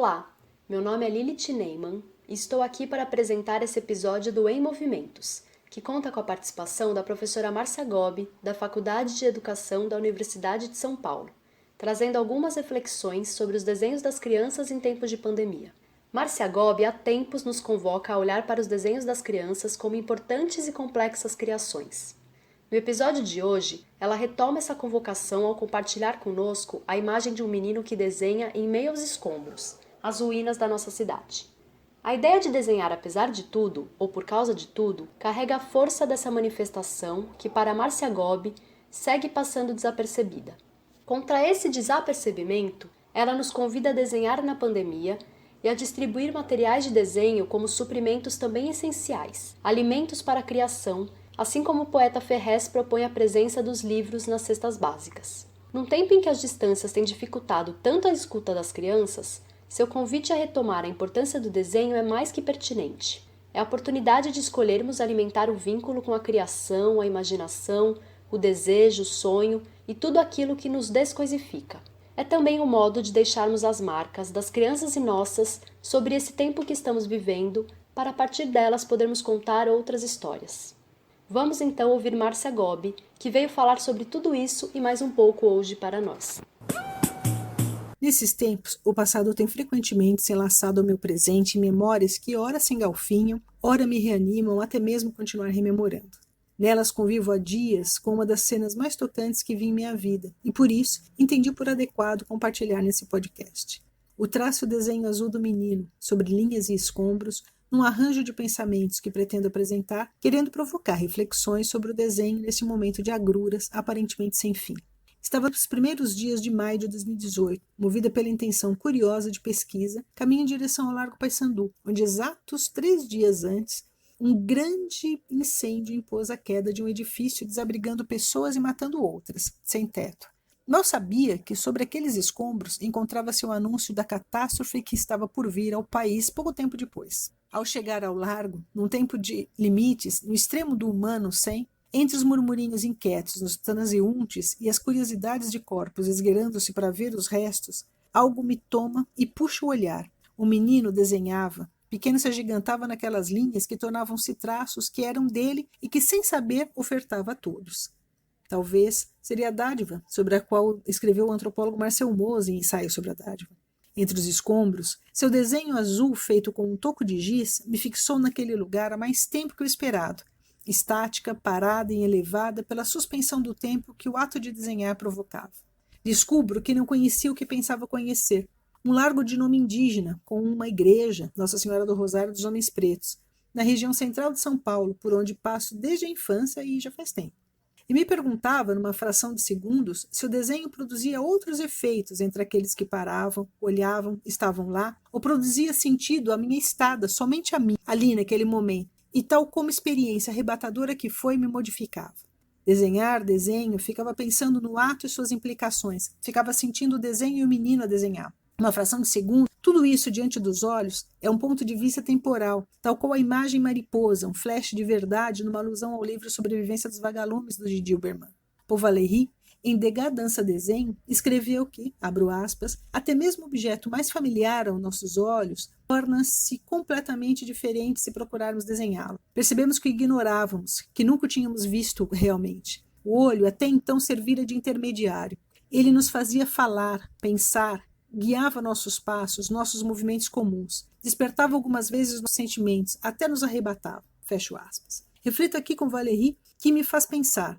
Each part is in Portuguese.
Olá, meu nome é Lilith Neyman e estou aqui para apresentar esse episódio do Em Movimentos, que conta com a participação da professora Márcia Gobi, da Faculdade de Educação da Universidade de São Paulo, trazendo algumas reflexões sobre os desenhos das crianças em tempos de pandemia. Márcia Gobi há tempos nos convoca a olhar para os desenhos das crianças como importantes e complexas criações. No episódio de hoje, ela retoma essa convocação ao compartilhar conosco a imagem de um menino que desenha em meio aos escombros, as ruínas da nossa cidade. A ideia de desenhar apesar de tudo, ou por causa de tudo, carrega a força dessa manifestação que, para Márcia Gobi, segue passando desapercebida. Contra esse desapercebimento, ela nos convida a desenhar na pandemia e a distribuir materiais de desenho como suprimentos também essenciais, alimentos para a criação, assim como o poeta Ferrez propõe a presença dos livros nas cestas básicas. Num tempo em que as distâncias têm dificultado tanto a escuta das crianças, seu convite a retomar a importância do desenho é mais que pertinente. É a oportunidade de escolhermos alimentar o vínculo com a criação, a imaginação, o desejo, o sonho e tudo aquilo que nos descoisifica. É também um modo de deixarmos as marcas das crianças e nossas sobre esse tempo que estamos vivendo, para a partir delas podermos contar outras histórias. Vamos então ouvir Márcia Gobi, que veio falar sobre tudo isso e mais um pouco hoje para nós. Nesses tempos, o passado tem frequentemente se enlaçado ao meu presente em memórias que ora se engalfinham, ora me reanimam, até mesmo continuar rememorando. Nelas convivo há dias com uma das cenas mais tocantes que vi em minha vida, e por isso entendi por adequado compartilhar nesse podcast. O traço e o desenho azul do menino, sobre linhas e escombros, num arranjo de pensamentos que pretendo apresentar, querendo provocar reflexões sobre o desenho nesse momento de agruras aparentemente sem fim. Estava nos primeiros dias de maio de 2018, movida pela intenção curiosa de pesquisa, caminho em direção ao Largo Paissandu, onde exatos 3 dias antes, um grande incêndio impôs a queda de um edifício desabrigando pessoas e matando outras, sem teto. Mal sabia que sobre aqueles escombros encontrava-se o anúncio da catástrofe que estava por vir ao país pouco tempo depois. Ao chegar ao largo, num tempo de limites, no extremo do humano sem, entre os murmurinhos inquietos nos transeuntes e as curiosidades de corpos esgueirando-se para ver os restos, algo me toma e puxa o olhar. O menino desenhava, pequeno se agigantava naquelas linhas que tornavam-se traços que eram dele e que, sem saber, ofertava a todos. Talvez seria a dádiva, sobre a qual escreveu o antropólogo Marcel Mose em Ensaio sobre a Dádiva. Entre os escombros, seu desenho azul feito com um toco de giz me fixou naquele lugar há mais tempo que o esperado, estática, parada e elevada pela suspensão do tempo que o ato de desenhar provocava. Descubro que não conhecia o que pensava conhecer, um largo de nome indígena, com uma igreja, Nossa Senhora do Rosário dos Homens Pretos, na região central de São Paulo, por onde passo desde a infância e já faz tempo. E me perguntava, numa fração de segundos, se o desenho produzia outros efeitos entre aqueles que paravam, olhavam, estavam lá, ou produzia sentido à minha estada, somente a mim, ali naquele momento, e tal como experiência arrebatadora que foi, me modificava. Desenhar, desenho, ficava pensando no ato e suas implicações, ficava sentindo o desenho e o menino a desenhar. Uma fração de segundo, tudo isso diante dos olhos é um ponto de vista temporal, tal qual a imagem mariposa, um flash de verdade numa alusão ao livro Sobrevivência dos Vagalumes do Gilles Berman. Paul Valéry, em Degas Dança Desenho, escreveu que, abro aspas, até mesmo o objeto mais familiar aos nossos olhos torna-se completamente diferente se procurarmos desenhá-lo. Percebemos que o ignorávamos, que nunca o tínhamos visto realmente. O olho até então servira de intermediário. Ele nos fazia falar, pensar, guiava nossos passos, nossos movimentos comuns, despertava algumas vezes nossos sentimentos, até nos arrebatava. Fecho aspas. Reflito aqui com Valéry que me faz pensar.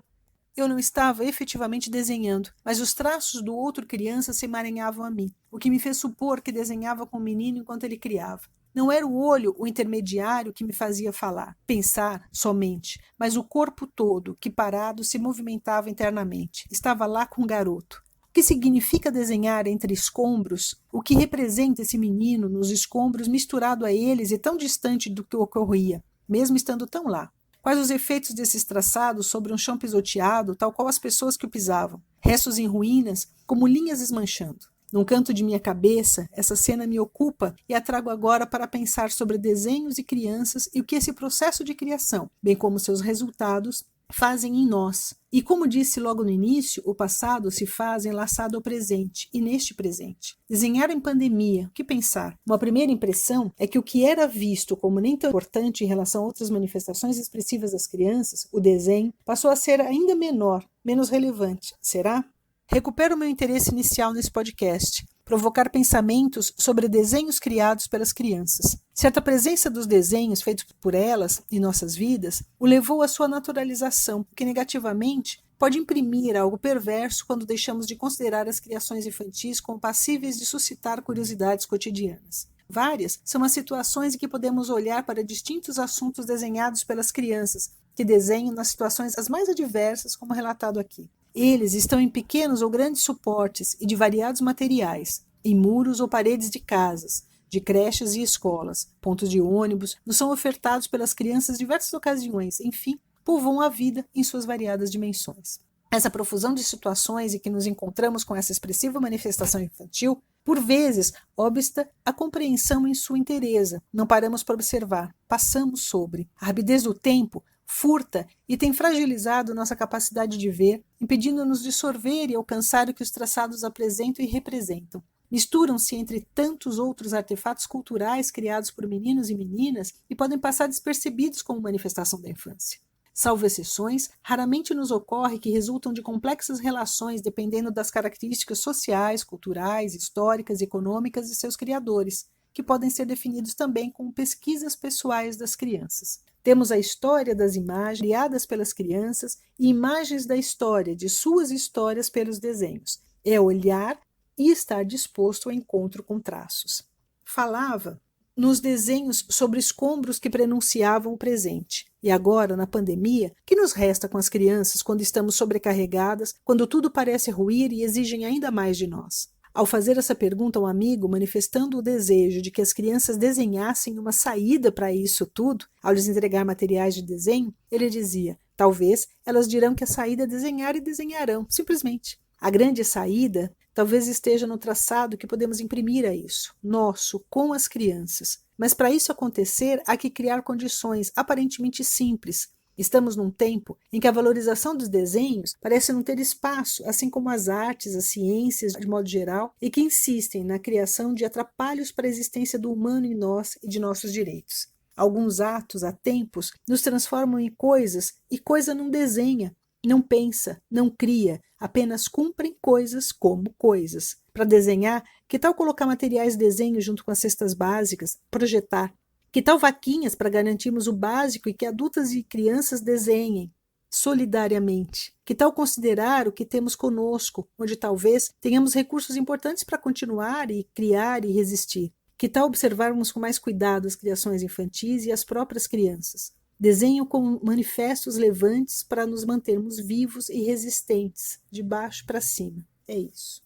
Eu não estava efetivamente desenhando, mas os traços do outro criança se emaranhavam a mim, o que me fez supor que desenhava com o menino enquanto ele criava. Não era o olho o intermediário que me fazia falar, pensar somente, mas o corpo todo, que parado se movimentava internamente. Estava lá com o garoto. O que significa desenhar entre escombros? O que representa esse menino nos escombros misturado a eles e tão distante do que ocorria, mesmo estando tão lá? Quais os efeitos desses traçados sobre um chão pisoteado, tal qual as pessoas que o pisavam? Restos em ruínas, como linhas desmanchando. Num canto de minha cabeça, essa cena me ocupa e a trago agora para pensar sobre desenhos e crianças e o que esse processo de criação, bem como seus resultados, fazem em nós. E como disse logo no início, o passado se faz enlaçado ao presente e neste presente. Desenhar em pandemia, o que pensar? Uma primeira impressão é que o que era visto como nem tão importante em relação a outras manifestações expressivas das crianças, o desenho, passou a ser ainda menor, menos relevante. Será? Recupero meu interesse inicial nesse podcast, provocar pensamentos sobre desenhos criados pelas crianças. Certa presença dos desenhos feitos por elas em nossas vidas o levou à sua naturalização, que negativamente pode imprimir algo perverso quando deixamos de considerar as criações infantis como passíveis de suscitar curiosidades cotidianas. Várias são as situações em que podemos olhar para distintos assuntos desenhados pelas crianças, que desenham nas situações as mais adversas, como relatado aqui. Eles estão em pequenos ou grandes suportes e de variados materiais, em muros ou paredes de casas, de creches e escolas, pontos de ônibus, nos são ofertados pelas crianças em diversas ocasiões, enfim, povoam a vida em suas variadas dimensões. Essa profusão de situações em que nos encontramos com essa expressiva manifestação infantil, por vezes, obsta a compreensão em sua inteireza. Não paramos para observar, passamos sobre. A rapidez do tempo furta e tem fragilizado nossa capacidade de ver, impedindo-nos de sorver e alcançar o que os traçados apresentam e representam. Misturam-se entre tantos outros artefatos culturais criados por meninos e meninas e podem passar despercebidos como manifestação da infância. Salvo exceções, raramente nos ocorre que resultam de complexas relações dependendo das características sociais, culturais, históricas e econômicas de seus criadores, que podem ser definidos também como pesquisas pessoais das crianças. Temos a história das imagens criadas pelas crianças e imagens da história, de suas histórias pelos desenhos. É olhar e estar disposto ao encontro com traços. Falava nos desenhos sobre escombros que prenunciavam o presente. E agora, na pandemia, que nos resta com as crianças quando estamos sobrecarregadas, quando tudo parece ruir e exigem ainda mais de nós? Ao fazer essa pergunta a um amigo, manifestando o desejo de que as crianças desenhassem uma saída para isso tudo, ao lhes entregar materiais de desenho, ele dizia: talvez elas dirão que a saída é desenhar e desenharão, simplesmente. A grande saída talvez esteja no traçado que podemos imprimir a isso, nosso, com as crianças. Mas para isso acontecer, há que criar condições aparentemente simples. Estamos num tempo em que a valorização dos desenhos parece não ter espaço, assim como as artes, as ciências, de modo geral, e que insistem na criação de atrapalhos para a existência do humano em nós e de nossos direitos. Alguns atos, há tempos, nos transformam em coisas e coisa não desenha, não pensa, não cria, apenas cumprem coisas como coisas. Para desenhar, que tal colocar materiais de desenho junto com as cestas básicas, projetar? Que tal vaquinhas para garantirmos o básico e que adultas e crianças desenhem solidariamente? Que tal considerar o que temos conosco, onde talvez tenhamos recursos importantes para continuar e criar e resistir? Que tal observarmos com mais cuidado as criações infantis e as próprias crianças? Desenho como manifestos levantes para nos mantermos vivos e resistentes, de baixo para cima. É isso.